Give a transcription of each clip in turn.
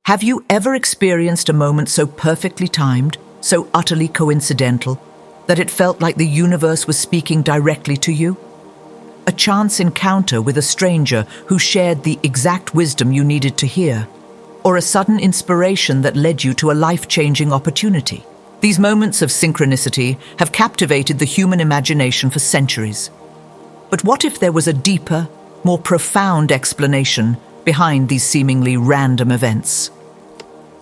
Have you ever experienced a moment so perfectly timed, so utterly coincidental, that it felt like the universe was speaking directly to you? A chance encounter with a stranger who shared the exact wisdom you needed to hear, or a sudden inspiration that led you to a life-changing opportunity. These moments of synchronicity have captivated the human imagination for centuries. But what if there was a deeper, more profound explanation behind these seemingly random events?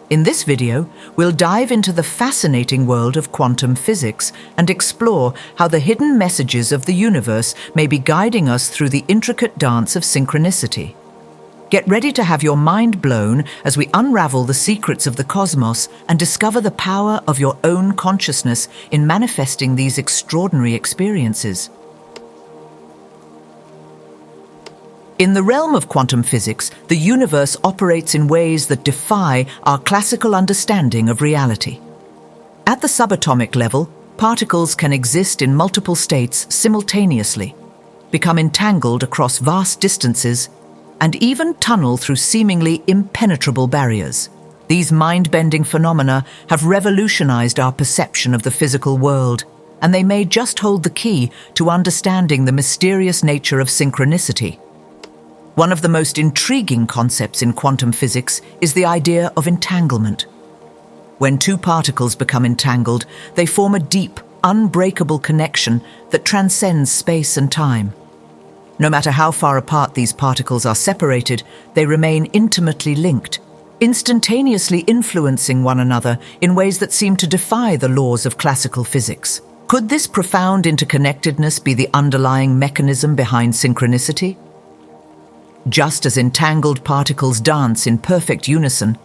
In this video, we'll dive into the fascinating world of quantum physics and explore how the hidden messages of the universe may be guiding us through the intricate dance of synchronicity. Get ready to have your mind blown as we unravel the secrets of the cosmos and discover the power of your own consciousness in manifesting these extraordinary experiences. In the realm of quantum physics, the universe operates in ways that defy our classical understanding of reality. At the subatomic level, particles can exist in multiple states simultaneously, become entangled across vast distances, and even tunnel through seemingly impenetrable barriers. These mind-bending phenomena have revolutionized our perception of the physical world, and they may just hold the key to understanding the mysterious nature of synchronicity. One of the most intriguing concepts in quantum physics is the idea of entanglement. When two particles become entangled, they form a deep, unbreakable connection that transcends space and time. No matter how far apart these particles are separated, they remain intimately linked, instantaneously influencing one another in ways that seem to defy the laws of classical physics. Could this profound interconnectedness be the underlying mechanism behind synchronicity? Just as entangled particles dance in perfect unison,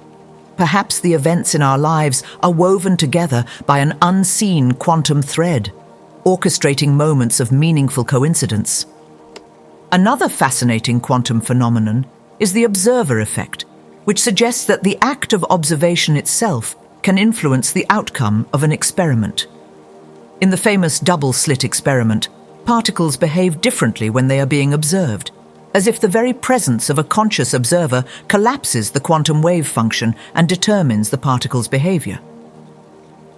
perhaps the events in our lives are woven together by an unseen quantum thread, orchestrating moments of meaningful coincidence. Another fascinating quantum phenomenon is the observer effect, which suggests that the act of observation itself can influence the outcome of an experiment. In the famous double-slit experiment, particles behave differently when they are being observed, as if the very presence of a conscious observer collapses the quantum wave function and determines the particle's behavior.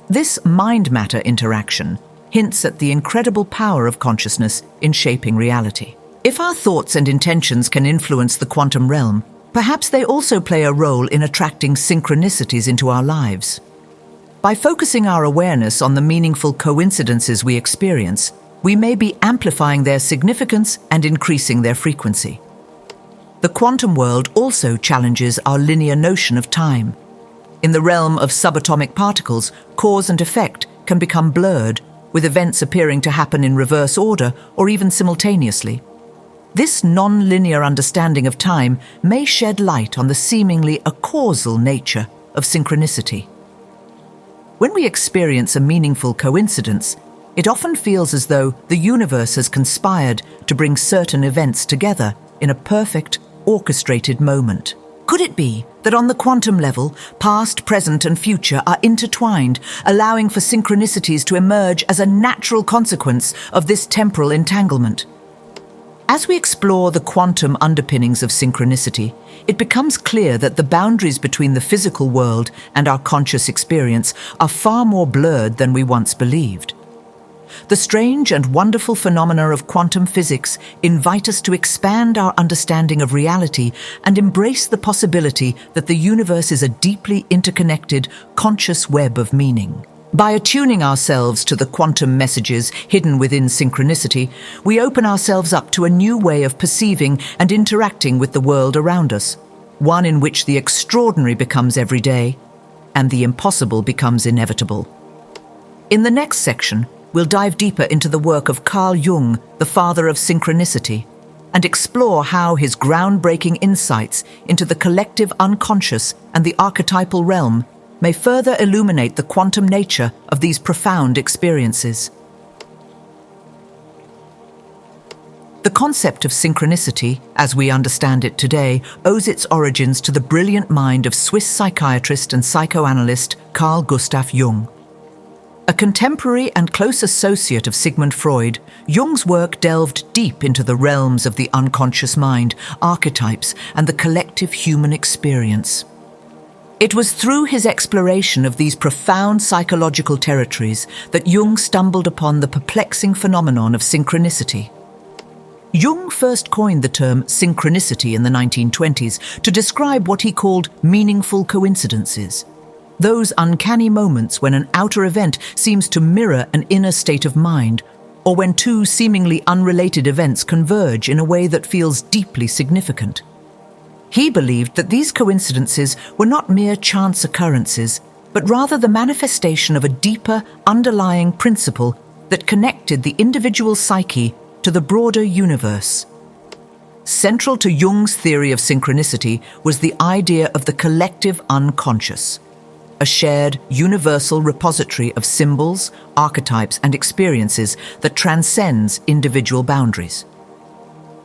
This mind-matter interaction hints at the incredible power of consciousness in shaping reality. If our thoughts and intentions can influence the quantum realm, perhaps they also play a role in attracting synchronicities into our lives. By focusing our awareness on the meaningful coincidences we experience, we may be amplifying their significance and increasing their frequency. The quantum world also challenges our linear notion of time. In the realm of subatomic particles, cause and effect can become blurred, with events appearing to happen in reverse order or even simultaneously. This non-linear understanding of time may shed light on the seemingly acausal nature of synchronicity. When we experience a meaningful coincidence, it often feels as though the universe has conspired to bring certain events together in a perfect, orchestrated moment. Could it be that on the quantum level, past, present, and future are intertwined, allowing for synchronicities to emerge as a natural consequence of this temporal entanglement? As we explore the quantum underpinnings of synchronicity, it becomes clear that the boundaries between the physical world and our conscious experience are far more blurred than we once believed. The strange and wonderful phenomena of quantum physics invite us to expand our understanding of reality and embrace the possibility that the universe is a deeply interconnected, conscious web of meaning. By attuning ourselves to the quantum messages hidden within synchronicity, we open ourselves up to a new way of perceiving and interacting with the world around us, one in which the extraordinary becomes everyday and the impossible becomes inevitable. In the next section, we'll dive deeper into the work of Carl Jung, the father of synchronicity, and explore how his groundbreaking insights into the collective unconscious and the archetypal realm may further illuminate the quantum nature of these profound experiences. The concept of synchronicity, as we understand it today, owes its origins to the brilliant mind of Swiss psychiatrist and psychoanalyst Carl Gustav Jung. A contemporary and close associate of Sigmund Freud, Jung's work delved deep into the realms of the unconscious mind, archetypes, and the collective human experience. It was through his exploration of these profound psychological territories that Jung stumbled upon the perplexing phenomenon of synchronicity. Jung first coined the term synchronicity in the 1920s to describe what he called meaningful coincidences. Those uncanny moments when an outer event seems to mirror an inner state of mind, or when two seemingly unrelated events converge in a way that feels deeply significant. He believed that these coincidences were not mere chance occurrences, but rather the manifestation of a deeper, underlying principle that connected the individual psyche to the broader universe. Central to Jung's theory of synchronicity was the idea of the collective unconscious, a shared, universal repository of symbols, archetypes, and experiences that transcends individual boundaries.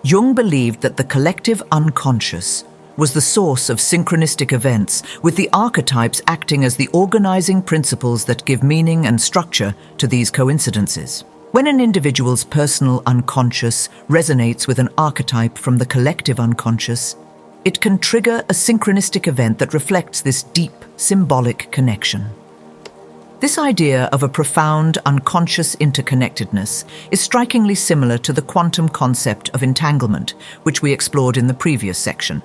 Jung believed that the collective unconscious was the source of synchronistic events, with the archetypes acting as the organizing principles that give meaning and structure to these coincidences. When an individual's personal unconscious resonates with an archetype from the collective unconscious, it can trigger a synchronistic event that reflects this deep, symbolic connection. This idea of a profound, unconscious interconnectedness is strikingly similar to the quantum concept of entanglement, which we explored in the previous section.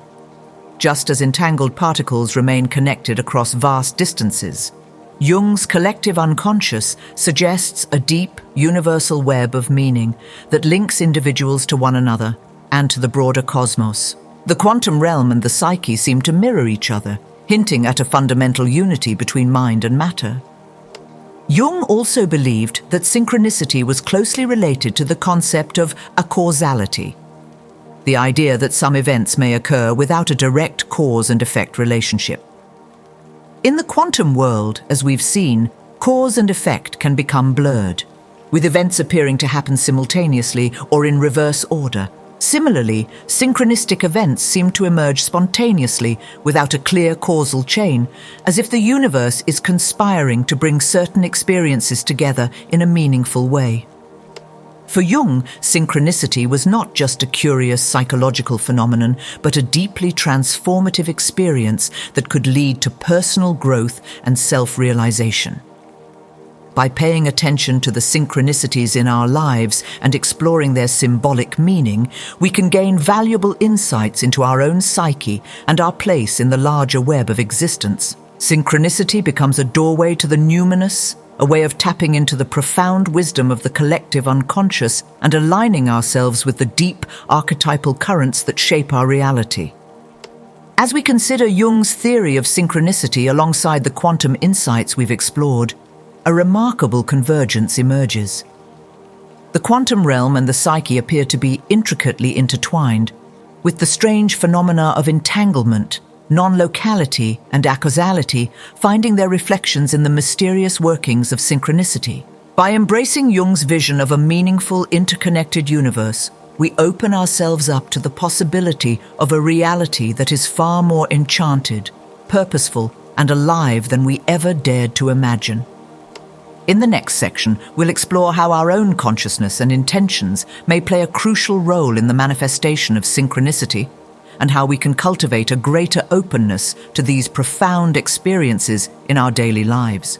Just as entangled particles remain connected across vast distances, Jung's collective unconscious suggests a deep, universal web of meaning that links individuals to one another and to the broader cosmos. The quantum realm and the psyche seem to mirror each other, hinting at a fundamental unity between mind and matter. Jung also believed that synchronicity was closely related to the concept of a causality, the idea that some events may occur without a direct cause and effect relationship. In the quantum world, as we've seen, cause and effect can become blurred, with events appearing to happen simultaneously or in reverse order. Similarly, synchronistic events seem to emerge spontaneously without a clear causal chain, as if the universe is conspiring to bring certain experiences together in a meaningful way. For Jung, synchronicity was not just a curious psychological phenomenon, but a deeply transformative experience that could lead to personal growth and self-realization. By paying attention to the synchronicities in our lives and exploring their symbolic meaning, we can gain valuable insights into our own psyche and our place in the larger web of existence. Synchronicity becomes a doorway to the numinous, a way of tapping into the profound wisdom of the collective unconscious and aligning ourselves with the deep archetypal currents that shape our reality. As we consider Jung's theory of synchronicity alongside the quantum insights we've explored, a remarkable convergence emerges. The quantum realm and the psyche appear to be intricately intertwined, with the strange phenomena of entanglement, non-locality, and acausality finding their reflections in the mysterious workings of synchronicity. By embracing Jung's vision of a meaningful, interconnected universe, we open ourselves up to the possibility of a reality that is far more enchanted, purposeful, and alive than we ever dared to imagine. In the next section, we'll explore how our own consciousness and intentions may play a crucial role in the manifestation of synchronicity, and how we can cultivate a greater openness to these profound experiences in our daily lives.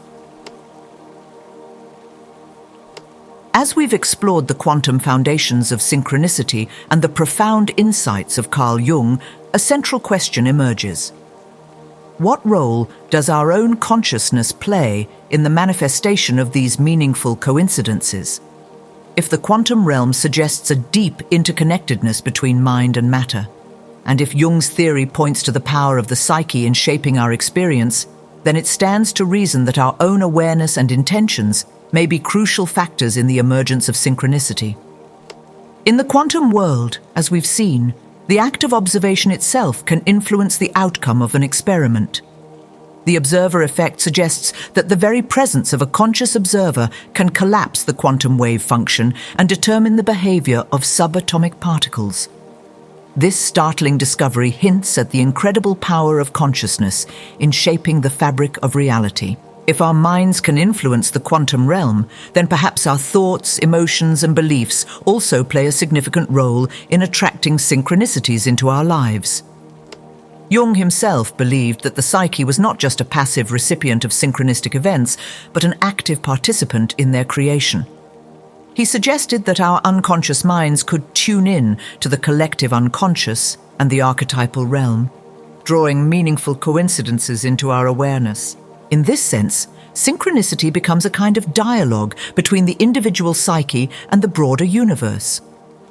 As we've explored the quantum foundations of synchronicity and the profound insights of Carl Jung, a central question emerges. What role does our own consciousness play in the manifestation of these meaningful coincidences? If the quantum realm suggests a deep interconnectedness between mind and matter, and if Jung's theory points to the power of the psyche in shaping our experience, then it stands to reason that our own awareness and intentions may be crucial factors in the emergence of synchronicity. In the quantum world, as we've seen, the act of observation itself can influence the outcome of an experiment. The observer effect suggests that the very presence of a conscious observer can collapse the quantum wave function and determine the behavior of subatomic particles. This startling discovery hints at the incredible power of consciousness in shaping the fabric of reality. If our minds can influence the quantum realm, then perhaps our thoughts, emotions, and beliefs also play a significant role in attracting synchronicities into our lives. Jung himself believed that the psyche was not just a passive recipient of synchronistic events, but an active participant in their creation. He suggested that our unconscious minds could tune in to the collective unconscious and the archetypal realm, drawing meaningful coincidences into our awareness. In this sense, synchronicity becomes a kind of dialogue between the individual psyche and the broader universe,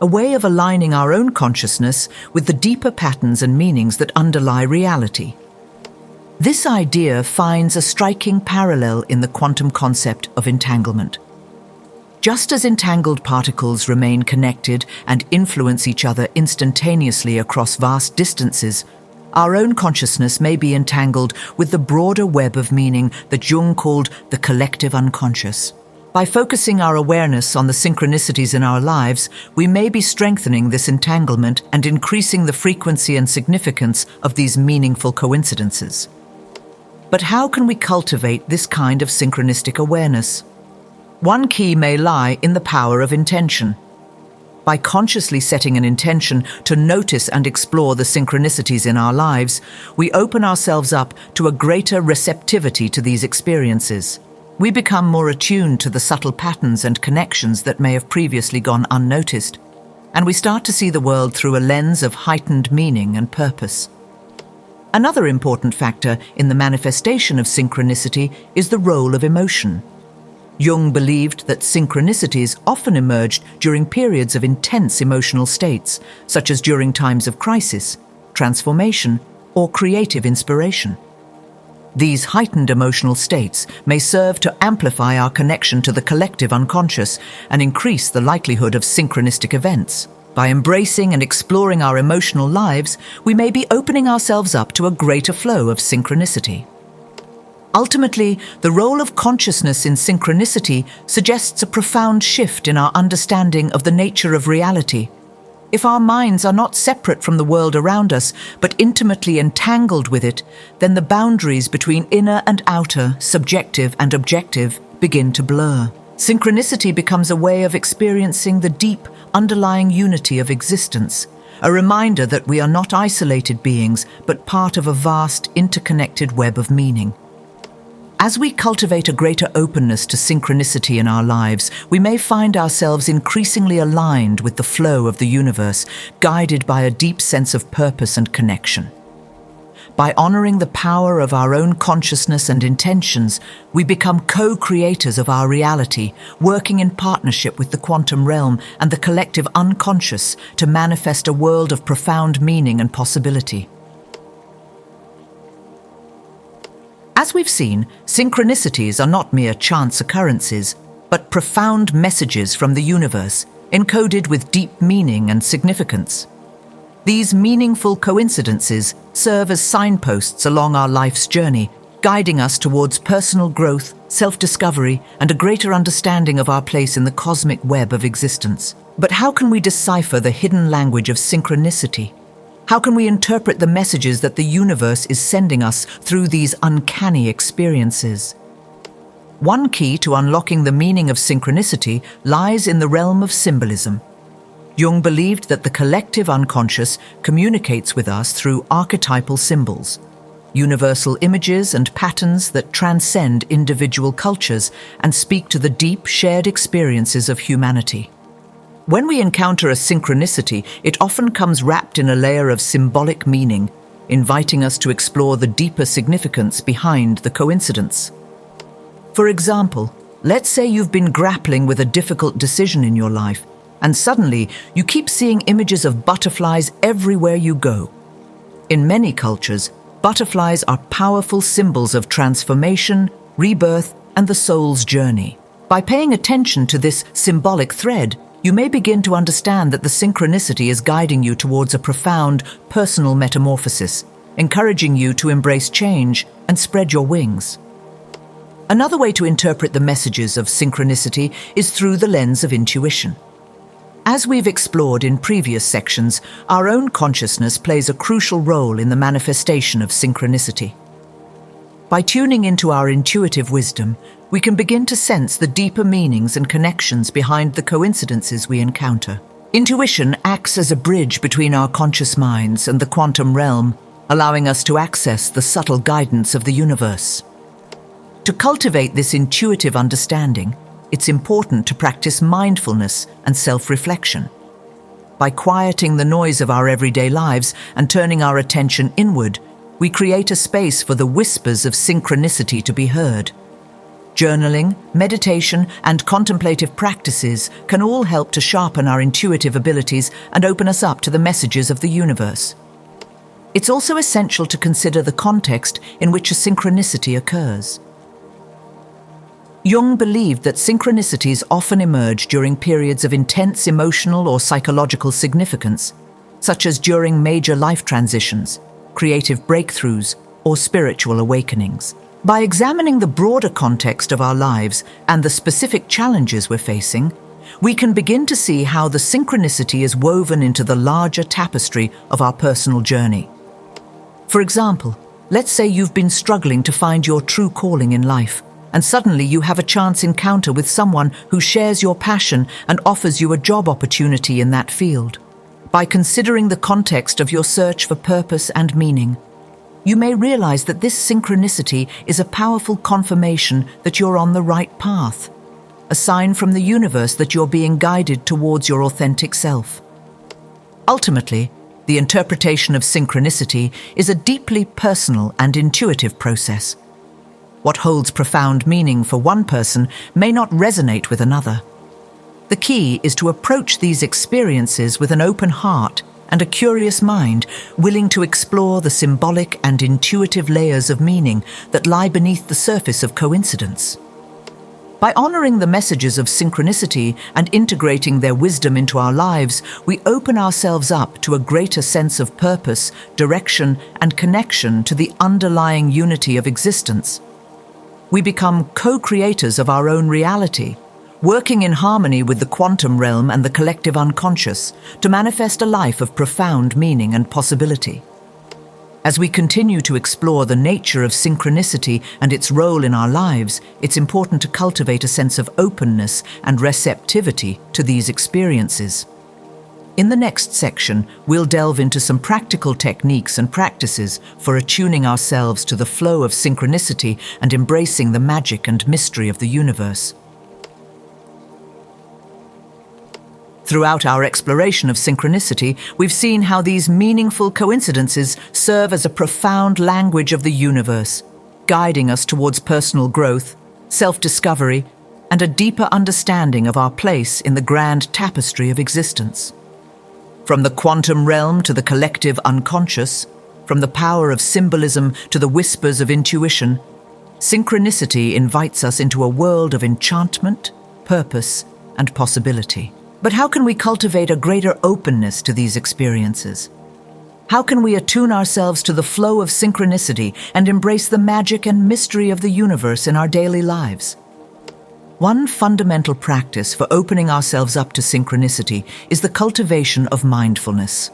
a way of aligning our own consciousness with the deeper patterns and meanings that underlie reality. This idea finds a striking parallel in the quantum concept of entanglement. Just as entangled particles remain connected and influence each other instantaneously across vast distances, our own consciousness may be entangled with the broader web of meaning that Jung called the collective unconscious. By focusing our awareness on the synchronicities in our lives, we may be strengthening this entanglement and increasing the frequency and significance of these meaningful coincidences. But how can we cultivate this kind of synchronistic awareness? One key may lie in the power of intention. By consciously setting an intention to notice and explore the synchronicities in our lives, we open ourselves up to a greater receptivity to these experiences. We become more attuned to the subtle patterns and connections that may have previously gone unnoticed, and we start to see the world through a lens of heightened meaning and purpose. Another important factor in the manifestation of synchronicity is the role of emotion. Jung believed that synchronicities often emerged during periods of intense emotional states, such as during times of crisis, transformation, or creative inspiration. These heightened emotional states may serve to amplify our connection to the collective unconscious and increase the likelihood of synchronistic events. By embracing and exploring our emotional lives, we may be opening ourselves up to a greater flow of synchronicity. Ultimately, the role of consciousness in synchronicity suggests a profound shift in our understanding of the nature of reality. If our minds are not separate from the world around us, but intimately entangled with it, then the boundaries between inner and outer, subjective and objective, begin to blur. Synchronicity becomes a way of experiencing the deep, underlying unity of existence, a reminder that we are not isolated beings, but part of a vast, interconnected web of meaning. As we cultivate a greater openness to synchronicity in our lives, we may find ourselves increasingly aligned with the flow of the universe, guided by a deep sense of purpose and connection. By honoring the power of our own consciousness and intentions, we become co-creators of our reality, working in partnership with the quantum realm and the collective unconscious to manifest a world of profound meaning and possibility. As we've seen, synchronicities are not mere chance occurrences, but profound messages from the universe, encoded with deep meaning and significance. These meaningful coincidences serve as signposts along our life's journey, guiding us towards personal growth, self-discovery, and a greater understanding of our place in the cosmic web of existence. But how can we decipher the hidden language of synchronicity? How can we interpret the messages that the universe is sending us through these uncanny experiences? One key to unlocking the meaning of synchronicity lies in the realm of symbolism. Jung believed that the collective unconscious communicates with us through archetypal symbols, universal images and patterns that transcend individual cultures and speak to the deep, shared experiences of humanity. When we encounter a synchronicity, it often comes wrapped in a layer of symbolic meaning, inviting us to explore the deeper significance behind the coincidence. For example, let's say you've been grappling with a difficult decision in your life, and suddenly you keep seeing images of butterflies everywhere you go. In many cultures, butterflies are powerful symbols of transformation, rebirth, and the soul's journey. By paying attention to this symbolic thread, you may begin to understand that the synchronicity is guiding you towards a profound, personal metamorphosis, encouraging you to embrace change and spread your wings. Another way to interpret the messages of synchronicity is through the lens of intuition. As we've explored in previous sections, our own consciousness plays a crucial role in the manifestation of synchronicity. By tuning into our intuitive wisdom, we can begin to sense the deeper meanings and connections behind the coincidences we encounter. Intuition acts as a bridge between our conscious minds and the quantum realm, allowing us to access the subtle guidance of the universe. To cultivate this intuitive understanding, it's important to practice mindfulness and self-reflection. By quieting the noise of our everyday lives and turning our attention inward, we create a space for the whispers of synchronicity to be heard. Journaling, meditation, and contemplative practices can all help to sharpen our intuitive abilities and open us up to the messages of the universe. It's also essential to consider the context in which a synchronicity occurs. Jung believed that synchronicities often emerge during periods of intense emotional or psychological significance, such as during major life transitions, creative breakthroughs, or spiritual awakenings. By examining the broader context of our lives and the specific challenges we're facing, we can begin to see how the synchronicity is woven into the larger tapestry of our personal journey. For example, let's say you've been struggling to find your true calling in life, and suddenly you have a chance encounter with someone who shares your passion and offers you a job opportunity in that field. By considering the context of your search for purpose and meaning, you may realize that this synchronicity is a powerful confirmation that you're on the right path, a sign from the universe that you're being guided towards your authentic self. Ultimately, the interpretation of synchronicity is a deeply personal and intuitive process. What holds profound meaning for one person may not resonate with another. The key is to approach these experiences with an open heart and a curious mind, willing to explore the symbolic and intuitive layers of meaning that lie beneath the surface of coincidence. By honoring the messages of synchronicity and integrating their wisdom into our lives, we open ourselves up to a greater sense of purpose, direction, and connection to the underlying unity of existence. We become co-creators of our own reality, working in harmony with the quantum realm and the collective unconscious to manifest a life of profound meaning and possibility. As we continue to explore the nature of synchronicity and its role in our lives, it's important to cultivate a sense of openness and receptivity to these experiences. In the next section, we'll delve into some practical techniques and practices for attuning ourselves to the flow of synchronicity and embracing the magic and mystery of the universe. Throughout our exploration of synchronicity, we've seen how these meaningful coincidences serve as a profound language of the universe, guiding us towards personal growth, self-discovery, and a deeper understanding of our place in the grand tapestry of existence. From the quantum realm to the collective unconscious, from the power of symbolism to the whispers of intuition, synchronicity invites us into a world of enchantment, purpose, and possibility. But how can we cultivate a greater openness to these experiences? How can we attune ourselves to the flow of synchronicity and embrace the magic and mystery of the universe in our daily lives? One fundamental practice for opening ourselves up to synchronicity is the cultivation of mindfulness.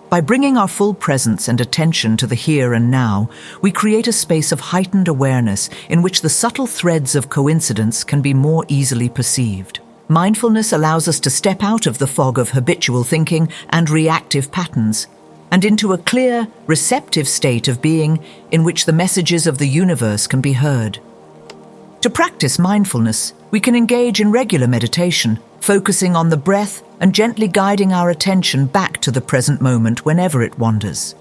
By bringing our full presence and attention to the here and now, we create a space of heightened awareness in which the subtle threads of coincidence can be more easily perceived. Mindfulness allows us to step out of the fog of habitual thinking and reactive patterns, and into a clear, receptive state of being in which the messages of the universe can be heard. To practice mindfulness, we can engage in regular meditation, focusing on the breath and gently guiding our attention back to the present moment whenever it wanders.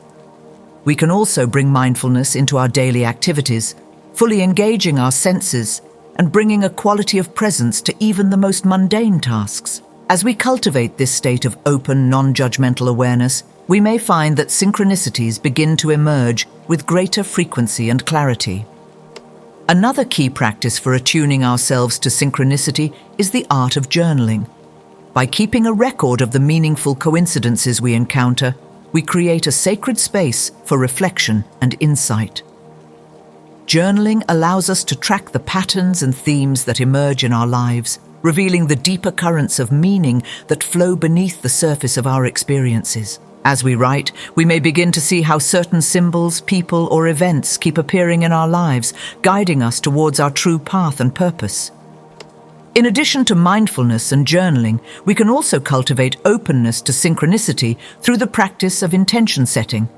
We can also bring mindfulness into our daily activities, fully engaging our senses and bringing a quality of presence to even the most mundane tasks. As we cultivate this state of open, non-judgmental awareness, we may find that synchronicities begin to emerge with greater frequency and clarity. Another key practice for attuning ourselves to synchronicity is the art of journaling. By keeping a record of the meaningful coincidences we encounter, we create a sacred space for reflection and insight. Journaling allows us to track the patterns and themes that emerge in our lives, revealing the deeper currents of meaning that flow beneath the surface of our experiences. As we write, we may begin to see how certain symbols, people, or events keep appearing in our lives, guiding us towards our true path and purpose. In addition to mindfulness and journaling, we can also cultivate openness to synchronicity through the practice of intention setting.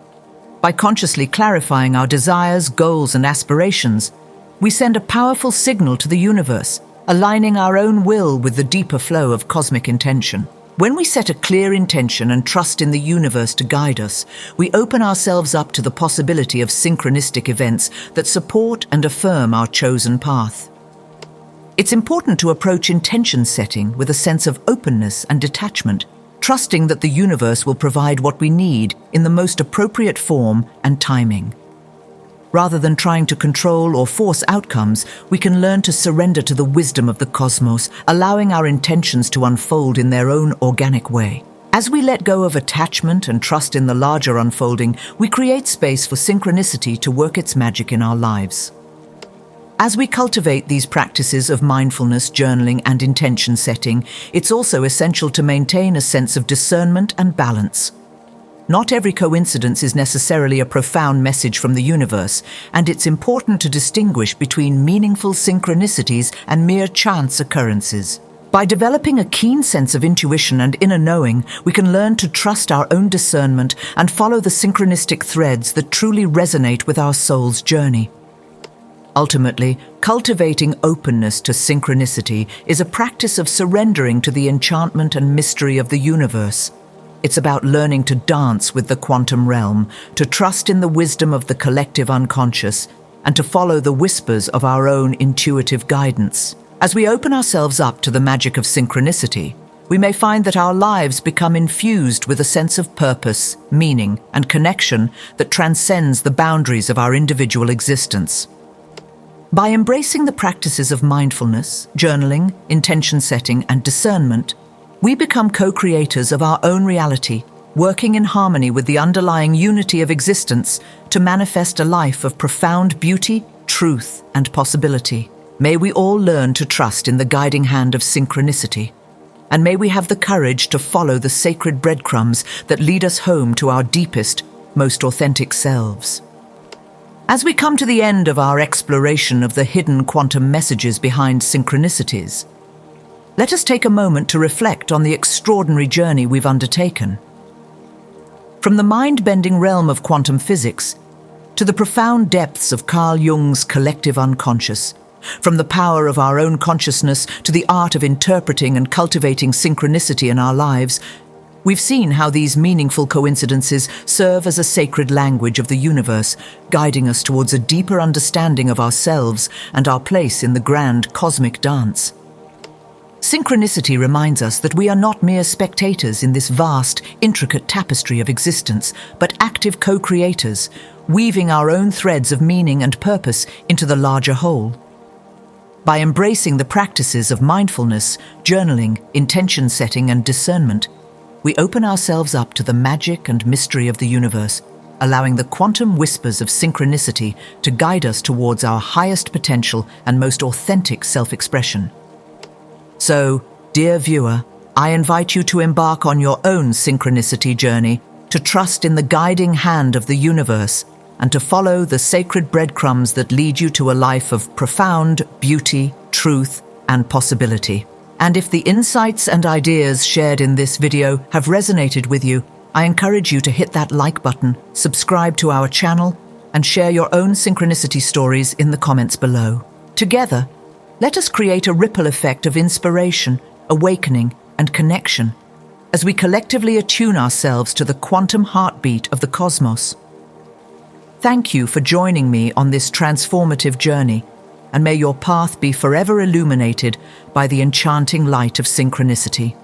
By consciously clarifying our desires, goals, and aspirations, we send a powerful signal to the universe, aligning our own will with the deeper flow of cosmic intention. When we set a clear intention and trust in the universe to guide us, we open ourselves up to the possibility of synchronistic events that support and affirm our chosen path. It's important to approach intention setting with a sense of openness and detachment, trusting that the universe will provide what we need in the most appropriate form and timing. Rather than trying to control or force outcomes, we can learn to surrender to the wisdom of the cosmos, allowing our intentions to unfold in their own organic way. As we let go of attachment and trust in the larger unfolding, we create space for synchronicity to work its magic in our lives. As we cultivate these practices of mindfulness, journaling, and intention setting, it's also essential to maintain a sense of discernment and balance. Not every coincidence is necessarily a profound message from the universe, and it's important to distinguish between meaningful synchronicities and mere chance occurrences. By developing a keen sense of intuition and inner knowing, we can learn to trust our own discernment and follow the synchronistic threads that truly resonate with our soul's journey. Ultimately, cultivating openness to synchronicity is a practice of surrendering to the enchantment and mystery of the universe. It's about learning to dance with the quantum realm, to trust in the wisdom of the collective unconscious, and to follow the whispers of our own intuitive guidance. As we open ourselves up to the magic of synchronicity, we may find that our lives become infused with a sense of purpose, meaning, and connection that transcends the boundaries of our individual existence. By embracing the practices of mindfulness, journaling, intention setting, and discernment, we become co-creators of our own reality, working in harmony with the underlying unity of existence to manifest a life of profound beauty, truth, and possibility. May we all learn to trust in the guiding hand of synchronicity, and may we have the courage to follow the sacred breadcrumbs that lead us home to our deepest, most authentic selves. As we come to the end of our exploration of the hidden quantum messages behind synchronicities, let us take a moment to reflect on the extraordinary journey we've undertaken. From the mind-bending realm of quantum physics to the profound depths of Carl Jung's collective unconscious, from the power of our own consciousness to the art of interpreting and cultivating synchronicity in our lives, we've seen how these meaningful coincidences serve as a sacred language of the universe, guiding us towards a deeper understanding of ourselves and our place in the grand cosmic dance. Synchronicity reminds us that we are not mere spectators in this vast, intricate tapestry of existence, but active co-creators, weaving our own threads of meaning and purpose into the larger whole. By embracing the practices of mindfulness, journaling, intention setting, and discernment, we open ourselves up to the magic and mystery of the universe, allowing the quantum whispers of synchronicity to guide us towards our highest potential and most authentic self-expression. So, dear viewer, I invite you to embark on your own synchronicity journey, to trust in the guiding hand of the universe, and to follow the sacred breadcrumbs that lead you to a life of profound beauty, truth, and possibility. And if the insights and ideas shared in this video have resonated with you, I encourage you to hit that like button, subscribe to our channel, and share your own synchronicity stories in the comments below. Together, let us create a ripple effect of inspiration, awakening, and connection as we collectively attune ourselves to the quantum heartbeat of the cosmos. Thank you for joining me on this transformative journey, and may your path be forever illuminated by the enchanting light of synchronicity.